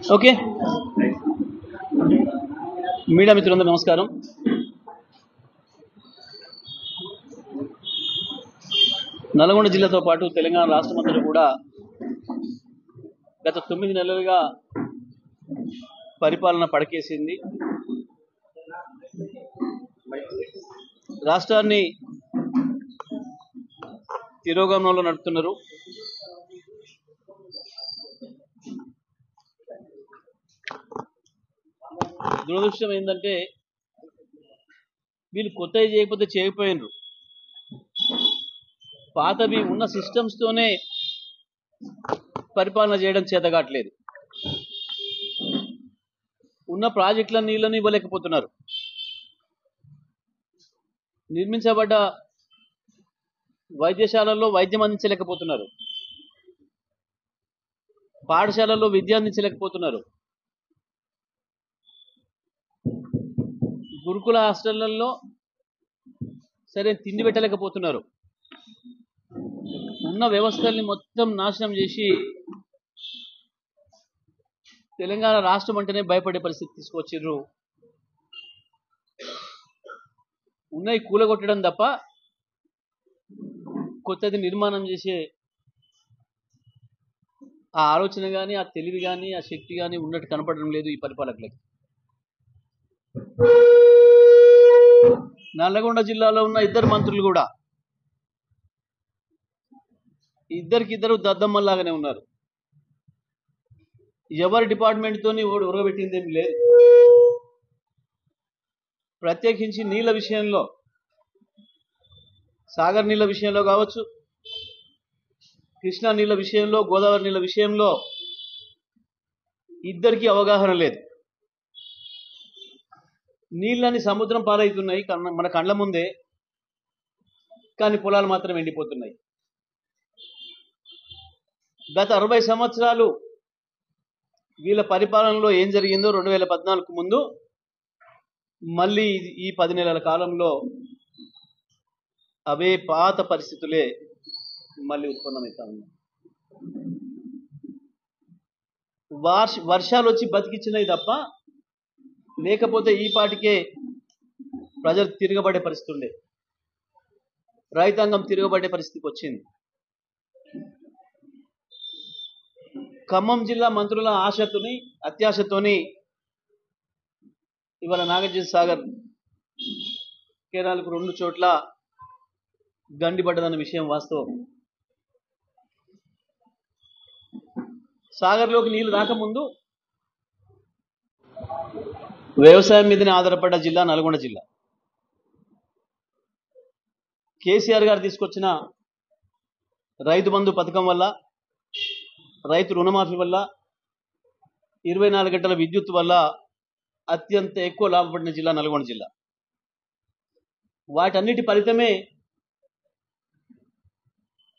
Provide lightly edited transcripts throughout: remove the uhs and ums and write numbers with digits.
Okay media మిత్రులందరూ నమస్కారం. నల్గొండ జిల్లాతో పాటు తెలంగాణ రాష్ట్రమంతటా కూడా గత 9 నెలలుగా పరిపాలన పడకేసింది. రాష్ట్రాన్ని తిరోగమనంలో నడుపుతున్నారు. దురదృష్టం ఏంటంటే వీళ్ళు కొత్తవి చేయకపోతే చేయకపోయినరు, పాతవి ఉన్న సిస్టమ్స్తోనే పరిపాలన చేయడం చేతగాట్లేదు. ఉన్న ప్రాజెక్టుల నీళ్లను ఇవ్వలేకపోతున్నారు. నిర్మించబడ్డ వైద్యశాలల్లో వైద్యం అందించలేకపోతున్నారు. పాఠశాలల్లో విద్య అందించలేకపోతున్నారు. గురుకుల హాస్టళ్లలో సరే తిండి పెట్టలేకపోతున్నారు. ఉన్న వ్యవస్థల్ని మొత్తం నాశనం చేసి తెలంగాణ రాష్ట్రం అంటేనే భయపడే పరిస్థితి తీసుకొచ్చిర్రు. ఉన్నవి కూలగొట్టడం తప్ప కొత్తది నిర్మాణం చేసే ఆ ఆలోచన కానీ, ఆ తెలివి కానీ, ఆ శక్తి కానీ ఉన్నట్టు కనపడడం లేదు ఈ పరిపాలకులకి. నల్లగొండ జిల్లాలో ఉన్న ఇద్దరు మంత్రులు కూడా ఇద్దరికిద్దరు దద్దమ్మల్లాగానే ఉన్నారు. ఎవరి డిపార్ట్మెంట్తోని ఉరగబెట్టింది ఏమి లేదు. ప్రత్యేకించి నీళ్ళ విషయంలో, సాగర్ నీళ్ళ విషయంలో కావచ్చు, కృష్ణా నీళ్ళ విషయంలో, గోదావరి నీళ్ళ విషయంలో ఇద్దరికీ అవగాహన లేదు. నీళ్ళని సముద్రం పాలవుతున్నాయి మన కళ్ళ ముందే, కానీ పొలాలు మాత్రం ఎండిపోతున్నాయి. గత 60 సంవత్సరాలు వీళ్ళ పరిపాలనలో ఏం జరిగిందో 2014 ముందు మళ్ళీ ఈ 10 నెలల కాలంలో అవే పాత పరిస్థితులే మళ్ళీ ఉత్పన్నమవుతా ఉన్నాయి. వర్షాలు వచ్చి బతికిచ్చినవి తప్ప, లేకపోతే ఈ పాటికే ప్రజలు తిరగబడే పరిస్థితి ఉండే, రైతాంగం తిరగబడే పరిస్థితికి వచ్చింది. ఖమ్మం జిల్లా మంత్రుల ఆశతోని, అత్యాశతోని ఇవాళ నాగార్జున సాగర్ కేనాలకు 2 చోట్ల గండిపడ్డదన్న విషయం వాస్తవం. సాగర్లోకి నీళ్లు రాకముందు వ్యవసాయం మీదనే ఆధారపడ్డ జిల్లా నల్గొండ జిల్లా. కేసీఆర్ గారు తీసుకొచ్చిన రైతు బంధు పథకం వల్ల, రైతు రుణమాఫీ వల్ల, 24 గంటల విద్యుత్ వల్ల అత్యంత ఎక్కువ లాభపడిన జిల్లా నల్గొండ జిల్లా. వాటన్నిటి ఫలితమే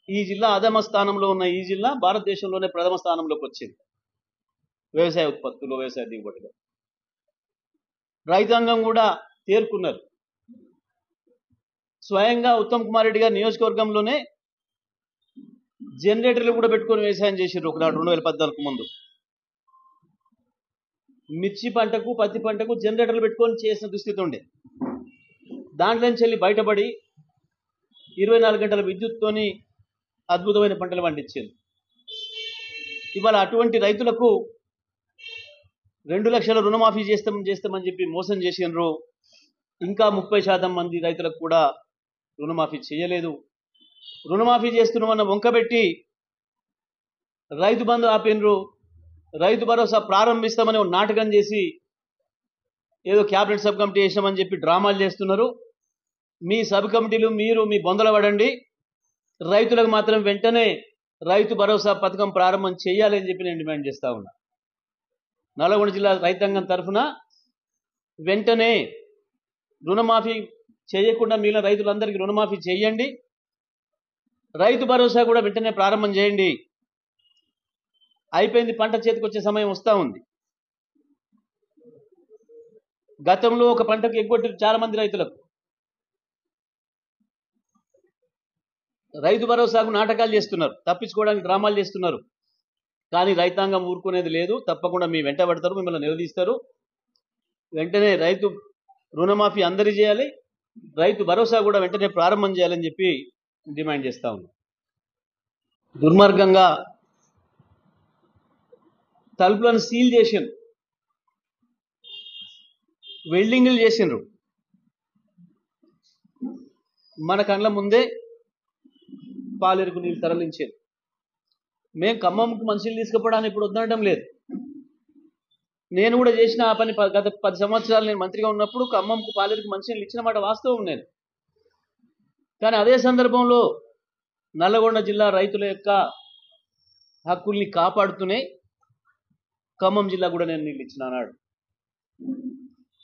ఈ జిల్లా అధమ స్థానంలో ఉన్న ఈ జిల్లా భారతదేశంలోనే ప్రథమ స్థానంలోకి వచ్చింది వ్యవసాయ ఉత్పత్తులు, వ్యవసాయ దిగుబడిలో. రైతాంగం కూడా తేరుకున్నారు. స్వయంగా ఉత్తమ్ కుమార్ రెడ్డి గారి నియోజకవర్గంలోనే జనరేటర్లు కూడా పెట్టుకొని వ్యవసాయం చేసారు ఒకనాడు 2014 ముందు. మిర్చి పంటకు, పత్తి పంటకు జనరేటర్లు పెట్టుకొని చేసిన దుస్థితి ఉండే. దాంట్లో నుంచి వెళ్ళి బయటపడి 24 గంటల విద్యుత్తోని అద్భుతమైన పంటలు పండించారు. ఇవాళ అటువంటి రైతులకు 2 లక్షల రుణమాఫీ చేస్తామని చెప్పి మోసం చేసినారు. ఇంకా 30% మంది రైతులకు కూడా రుణమాఫీ చేయలేదు. రుణమాఫీ చేస్తున్నామన్న వంకబెట్టి రైతు బంధు ఆపినరు. రైతు భరోసా ప్రారంభిస్తామని నాటకం చేసి ఏదో క్యాబినెట్ సబ్ కమిటీ చేసినామని చెప్పి డ్రామాలు చేస్తున్నారు. మీ సబ్ కమిటీలు మీరు మీ బొందల పడండి, రైతులకు మాత్రం వెంటనే రైతు భరోసా పథకం ప్రారంభం చేయాలని చెప్పి నేను డిమాండ్ చేస్తా ఉన్నా. నల్గొండ జిల్లా రైతాంగం తరఫున వెంటనే రుణమాఫీ చేయకుండా మిగిలిన రైతులందరికీ రుణమాఫీ చేయండి, రైతు భరోసా కూడా వెంటనే ప్రారంభం చేయండి. అయిపోయింది, పంట చేతికి వచ్చే సమయం వస్తూ ఉంది. గతంలో ఒక పంటకు ఎగ్గొట్టి చాలా మంది రైతులకు. రైతు భరోసాకు నాటకాలు చేస్తున్నారు, తప్పించుకోవడానికి డ్రామాలు చేస్తున్నారు. కానీ రైతాంగం ఊరుకునేది లేదు. తప్పకుండా మీ వెంట పడతారు, మిమ్మల్ని నిలదీస్తారు. వెంటనే రైతు రుణమాఫీ అందరి చేయాలి, రైతు భరోసా కూడా వెంటనే ప్రారంభం చేయాలని చెప్పి డిమాండ్ చేస్తా ఉన్నాం. దుర్మార్గంగా తలుపులను సీల్ చేసిండ్రు, వెల్డింగ్లు చేసిండ్రు. మన కళ్ళ ముందే పాలేరుకు నీళ్ళు తరలించారు. మేము ఖమ్మంకు మనుషులు తీసుకుపోవడానికి ఇప్పుడు వద్దనడం లేదు. నేను కూడా చేసిన ఆ పని. గత 10 సంవత్సరాలు నేను మంత్రిగా ఉన్నప్పుడు ఖమ్మంకు పాలేరుకు మనుషులు ఇచ్చిన మాట వాస్తవం నేను. కానీ అదే సందర్భంలో నల్లగొండ జిల్లా రైతుల యొక్క హక్కుల్ని కాపాడుతూనే ఖమ్మం జిల్లా కూడా నేను నీళ్ళు ఇచ్చిన అన్నాడు.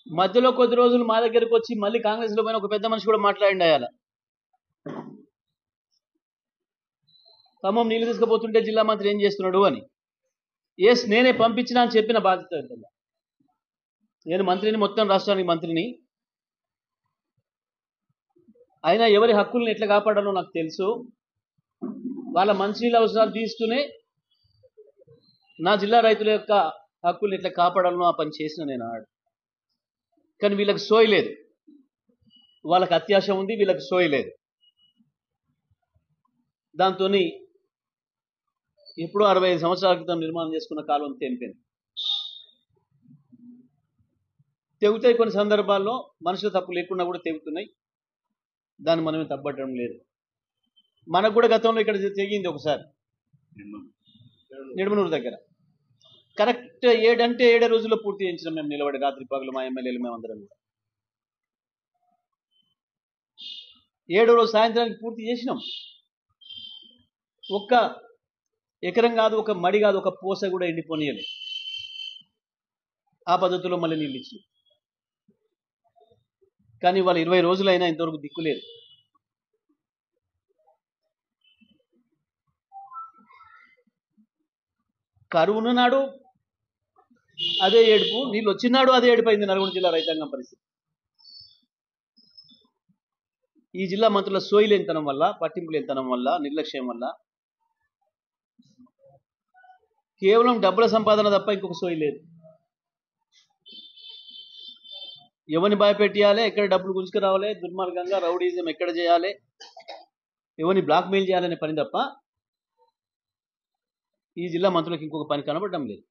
మధ్యలో కొద్ది రోజులు మా దగ్గరకు వచ్చి మళ్ళీ కాంగ్రెస్లో పోయిన ఒక పెద్ద మనిషి కూడా మాట్లాడిండి అయ్యాల. ఖమ్మం నీళ్ళు తీసుకుపోతుంటే జిల్లా మంత్రి ఏం చేస్తున్నాడు అని. ఎస్, నేనే పంపించినా అని చెప్పిన బాధ్యత. నేను మంత్రిని, మొత్తం రాష్ట్రానికి మంత్రిని. అయినా ఎవరి హక్కుల్ని ఎట్లా కాపాడాలో నాకు తెలుసు. వాళ్ళ మంచినీళ్ళ అవసరాలు తీస్తూనే నా జిల్లా రైతుల యొక్క హక్కుల్ని ఎట్లా కాపాడాలో ఆ పని చేసిన నేను ఆడు. కానీ వీళ్ళకి సోయి లేదు, వాళ్ళకి అత్యాశ ఉంది, వీళ్ళకి సోయి లేదు. దాంతో ఎప్పుడో 65 సంవత్సరాల క్రితం నిర్మాణం చేసుకున్న కాలం తెంపింది. తెగుతాయి కొన్ని సందర్భాల్లో, మనుషుల తప్పు లేకుండా కూడా తెగుతున్నాయి. దాన్ని మనమే తప్పట్టడం లేదు. మనకు కూడా గతంలో ఇక్కడ తెగింది ఒకసారి, నిడమనూరు దగ్గర. కరెక్ట్ 7 అంటే 7 రోజుల్లో పూర్తి చేయించినాం మేము నిలబడి, రాత్రి పగలు మా ఎమ్మెల్యేలు మేమందరం కూడా. 7వ రోజు సాయంత్రానికి పూర్తి చేసినాం. ఒక్క ఎకరం కాదు, ఒక మడి కాదు, ఒక పూస కూడా ఎండిపోనియలే. ఆ పద్ధతిలో మళ్ళీ నీళ్ళు ఇచ్చి. కానీ వాళ్ళు 20 రోజులైనా ఇంతవరకు దిక్కులేదు. కరువును నాడు అదే ఏడుపు, నీళ్ళు వచ్చినాడు అదే ఏడుపైంది నల్గొండ జిల్లా రైతాంగం పరిస్థితి. ఈ జిల్లా మంత్రుల సోయి లేనితనం వల్ల, పట్టింపు లేనితనం వల్ల, నిర్లక్ష్యం వల్ల కేవలం డబ్బుల సంపాదన తప్ప ఇంకొక సోయి లేదు. ఎవరిని భయపెట్టియాలి, ఎక్కడ డబ్బులు గుంజుకురావాలి, దుర్మార్గంగా రౌడీజం ఎక్కడ చేయాలి, ఎవరిని బ్లాక్మెయిల్ చేయాలనే పని తప్ప ఈ జిల్లా మంత్రులకు ఇంకొక పని కనబడడం లేదు.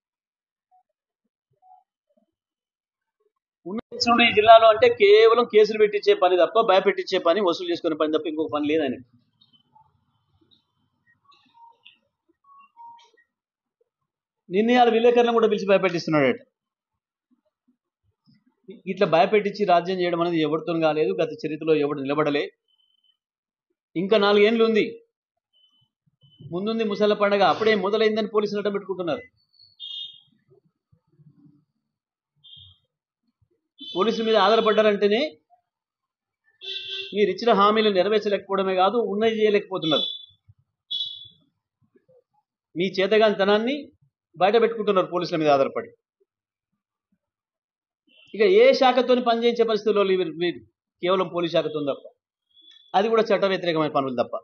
ఉన్న ఈ జిల్లాలో అంటే కేవలం కేసులు పెట్టించే పని తప్ప, భయపెట్టించే పని, వసూలు చేసుకునే పని తప్ప ఇంకొక పని లేదని. నిర్ణయాలు విలేకరులను కూడా పిలిచి భయపెట్టిస్తున్నాడట. ఇట్లా భయపెట్టించి రాజ్యం చేయడం అనేది ఎవరితో కాలేదు. గత చరిత్రలో ఎవడు నిలబడలే. ఇంకా 4 ఏళ్ళు ఉంది, ముందుంది ముసల పండగ. అప్పుడే మొదలైందని పోలీసులు అడ్డం పెట్టుకుంటున్నారు. పోలీసుల మీద ఆధారపడ్డారంటేనే మీరు ఇచ్చిన హామీలు నెరవేర్చలేకపోవడమే కాదు, ఉన్నది చేయలేకపోతున్నారు. మీ చేతగానితనాన్ని బయట పెట్టుకుంటున్నారు పోలీసుల మీద ఆధారపడి. ఇక ఏ శాఖతో పనిచేయించే పరిస్థితుల్లో వీరు కేవలం పోలీస్ శాఖతో తప్ప, అది కూడా చట్ట వ్యతిరేకమైన పనులు తప్ప.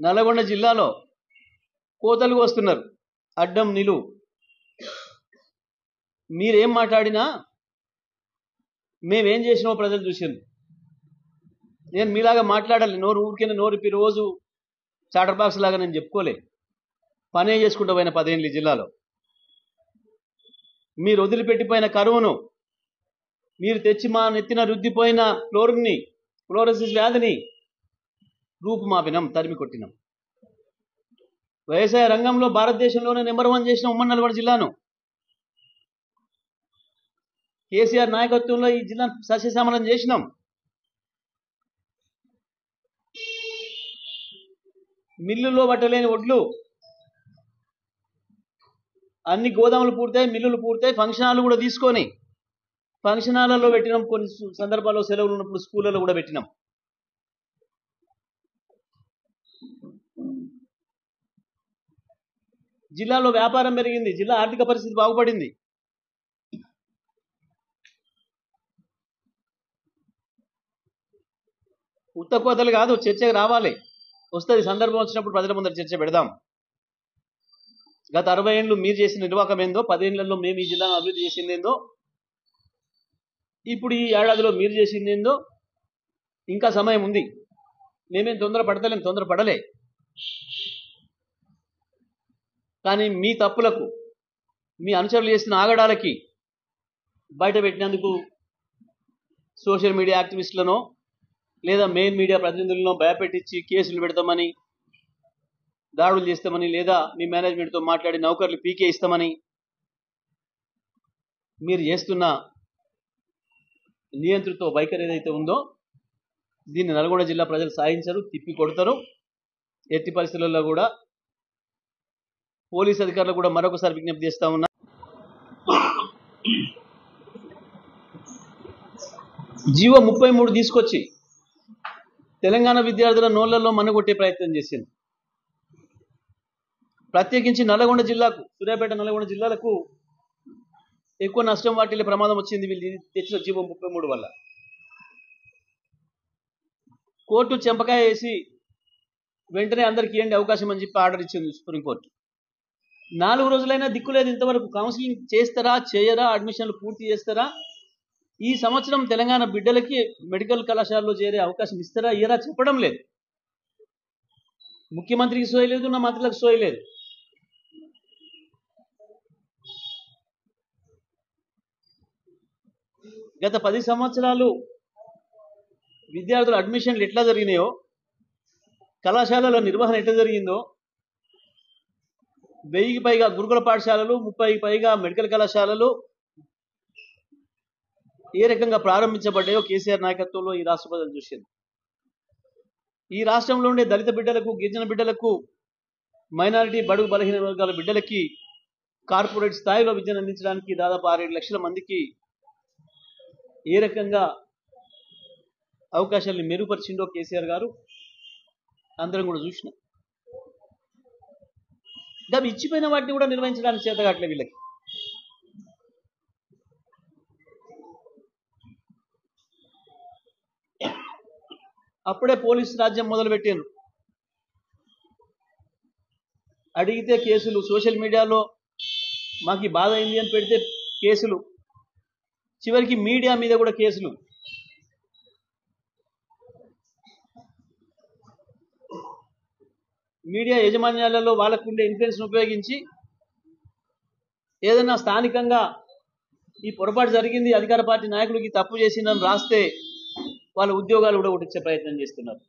నల్లగొండ జిల్లాలో కోతలు వస్తున్నారు, అడ్డం నిలువు. మీరేం మాట్లాడినా మేమేం చేసినామో ప్రజలు చూసిండ్రు. నేను మీలాగా మాట్లాడాలి, ఊరికైనా నోరు రోజు చాటర్ బాక్స్ లాగా నేను చెప్పుకోలే. పనే చేసుకుంటూ పోయిన 10 ఏళ్ళు ఈ జిల్లాలో. మీరు వదిలిపెట్టిపోయిన కరువును, మీరు తెచ్చి మా నెత్తిన రుద్దిపోయిన ఫ్లోరోసిస్ వ్యాధిని రూపుమాపినాం, తరిమి కొట్టినాం. వ్యవసాయ రంగంలో భారతదేశంలోనే నెంబర్ 1 చేసిన ఉమ్మడి నల్గొండ జిల్లాను. కేసీఆర్ నాయకత్వంలో ఈ జిల్లాను సస్యశ్యామలం చేసినాం. మిల్లుల్లో పట్టలేని ఒడ్లు అన్ని గోదాములు పూర్తాయి, మిల్లులు పూర్తాయి. ఫంక్షన్ హాల్ కూడా తీసుకొని ఫంక్షన్ హాల్లో పెట్టినాం. కొన్ని సందర్భాల్లో సెలవులు ఉన్నప్పుడు స్కూళ్ళలో కూడా పెట్టినాం. జిల్లాలో వ్యాపారం పెరిగింది, జిల్లా ఆర్థిక పరిస్థితి బాగుపడింది. ఉత్త కోతలు కాదు, చర్చకు రావాలి. వస్తుంది, సందర్భం వచ్చినప్పుడు ప్రజల ముందర చర్చ పెడదాం. గత 60 ఏళ్ళు మీరు చేసిన నిర్వాహకం ఏందో, 10 ఏళ్లలో మేము ఈ జిల్లాను అభివృద్ధి చేసింది ఏందో, ఇప్పుడు ఈ ఏడాదిలో మీరు చేసింది ఏందో, ఇంకా సమయం ఉంది. మేమేం తొందరపడలే. కానీ మీ తప్పులకు, మీ అనుచరులు చేసిన ఆగడాలకి బయట పెట్టినందుకు సోషల్ మీడియా యాక్టివిస్టులను లేదా మెయిన్ మీడియా ప్రతినిధులను భయపెట్టించి కేసులు పెడతామని, దాడులు చేస్తామని, లేదా మీ మేనేజ్మెంట్తో మాట్లాడి నౌకర్లు పీకే ఇస్తామని మీరు చేస్తున్న నియంత్రిత వైఖరి ఏదైతే ఉందో దీన్ని నల్గొండ జిల్లా ప్రజలు సాధించరు, తిప్పి కొడతారు. ఎట్టి పరిస్థితుల్లో కూడా పోలీస్ అధికారులు కూడా మరొకసారి విజ్ఞప్తి చేస్తా ఉన్నా, జీవో 33 తీసుకొచ్చి తెలంగాణ విద్యార్థుల నోళ్లలో మనుగొట్టే ప్రయత్నం చేసింది. ప్రత్యేకించి నల్గొండ జిల్లాకు, సూర్యాపేట నల్గొండ జిల్లాలకు ఎక్కువ నష్టం వాటిల్లే ప్రమాదం వచ్చింది వీళ్ళు తెచ్చిన జీవో 33 వల్ల. కోర్టు చెంపకాయ వేసి వెంటనే అందరికి ఇవ్వండి అవకాశం అని చెప్పి ఆర్డర్ ఇచ్చింది సుప్రీంకోర్టు. 4 రోజులైనా దిక్కులేదు. ఇంతవరకు కౌన్సిలింగ్ చేస్తారా, చేయరా, అడ్మిషన్లు పూర్తి చేస్తారా, ఈ సంవత్సరం తెలంగాణ బిడ్డలకి మెడికల్ కళాశాలలో చేరే అవకాశం ఇస్తారా, ఇయ్యరా చెప్పడం లేదు. ముఖ్యమంత్రికి సోయలేదు, నా మంత్రులకు సోయలేదు. గత 10 సంవత్సరాలు విద్యార్థుల అడ్మిషన్లు ఎట్లా జరిగినాయో, కళాశాలల నిర్వహణ ఎట్లా జరిగిందో, 1000కి పైగా గురుకుల పాఠశాలలు, 30కి పైగా మెడికల్ కళాశాలలు ఏ రకంగా ప్రారంభించబడ్డాయో కేసీఆర్ నాయకత్వంలో ఈ రాష్ట్ర ప్రజలు చూసింది. ఈ రాష్ట్రంలో ఉండే దళిత బిడ్డలకు, గిరిజన బిడ్డలకు, మైనారిటీ, బడుగు బలహీన వర్గాల బిడ్డలకి కార్పొరేట్ స్థాయిలో విద్యను అందించడానికి దాదాపు 6-7 లక్షల మందికి ఏ రకంగా అవకాశాలను మెరుగుపరిచిండో కేసీఆర్ గారు అందరం కూడా చూసినాం. అవి ఇచ్చిపోయిన వాటిని కూడా నిర్వహించడానికి చేతగాట్లే వీళ్ళకి. అప్పుడే పోలీసు రాజ్యం మొదలుపెట్టారు. అడిగితే కేసులు, సోషల్ మీడియాలో మాకు ఈ బాధ అయింది అని పెడితే కేసులు, చివరికి మీడియా మీద కూడా కేసులు. మీడియా యాజమాన్యాలలో వాళ్ళకుండే ఇన్ఫ్లుయెన్స్ను ఉపయోగించి ఏదైనా స్థానికంగా ఈ పొరపాటు జరిగింది, అధికార పార్టీ నాయకులకి తప్పు చేసిందని రాస్తే వాళ్ళ ఉద్యోగాలు కూడా కొట్టించే ప్రయత్నం చేస్తున్నారు.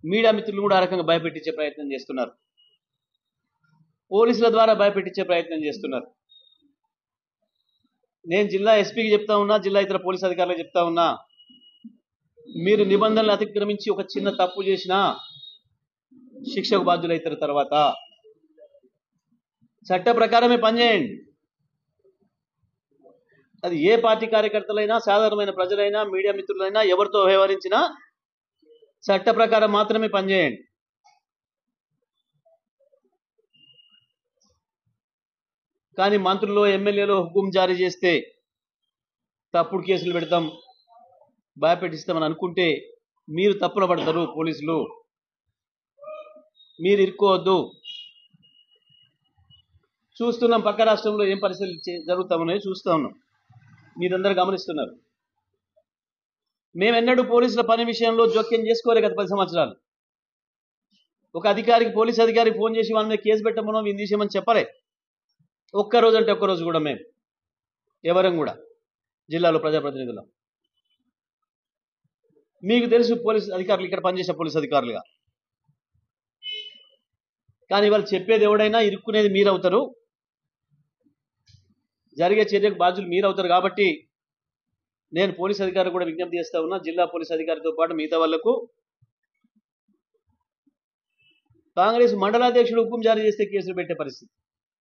మీడియా మిత్రులు కూడా ఆ రకంగా భయపెట్టించే ప్రయత్నం చేస్తున్నారు. పోలీసుల ద్వారా భయపెట్టించే ప్రయత్నం చేస్తున్నారు. నేను జిల్లా ఎస్పీకి చెప్తా ఉన్నా, జిల్లా ఇతర పోలీస్ అధికారులకు చెప్తా ఉన్నా, మీరు నిబంధనలు అతిక్రమించి ఒక చిన్న తప్పు చేసినా శిక్షకు బాధ్యులైతారు. తర్వాత చట్ట ప్రకారమే పనిచేయండి. అది ఏ పార్టీ కార్యకర్తలైనా, సాధారణమైన ప్రజలైనా, మీడియా మిత్రులైనా, ఎవరితో వ్యవహరించినా చట్ట ప్రకారం మాత్రమే పనిచేయండి. కానీ మంత్రులు, ఎమ్మెల్యేలు హుకుం జారీ చేస్తే తప్పుడు కేసులు పెడతాం, భయపెట్టిస్తామని అనుకుంటే మీరు తప్పున పడతారు. పోలీసులు మీరు ఇరుక్కోవద్దు. చూస్తున్నాం పక్క రాష్ట్రంలో ఏం పరిస్థితులు జరుగుతా ఉన్నాయో చూస్తూ ఉన్నాం, మీరందరూ గమనిస్తున్నారు. మేమెన్నడూ పోలీసుల పని విషయంలో జోక్యం చేసుకోలే. గత 10 సంవత్సరాలు ఒక అధికారికి, పోలీస్ అధికారికి ఫోన్ చేసి వాళ్ళ మీద కేసు పెట్టమనో వీళ్ళు తీసేయమని చెప్పలే. ఒక్కరోజు అంటే ఒక్కరోజు కూడా మేము ఎవరం కూడా జిల్లాలో ప్రజాప్రతినిధులం. మీకు తెలుసు పోలీస్ అధికారులు, ఇక్కడ పనిచేసే పోలీస్ అధికారులుగా. కానీ వాళ్ళు చెప్పేది ఎవడైనా ఇరుక్కునేది మీరవుతారు, జరిగే చర్యకు బాధ్యులు మీరవుతారు. కాబట్టి నేను పోలీస్ అధికారులు కూడా విజ్ఞప్తి చేస్తా ఉన్నా, జిల్లా పోలీస్ అధికారితో పాటు మిగతా వాళ్లకు, కాంగ్రెస్ మండలాధ్యక్షుడు హుకుం జారీ చేస్తే కేసులు పెట్టే పరిస్థితి.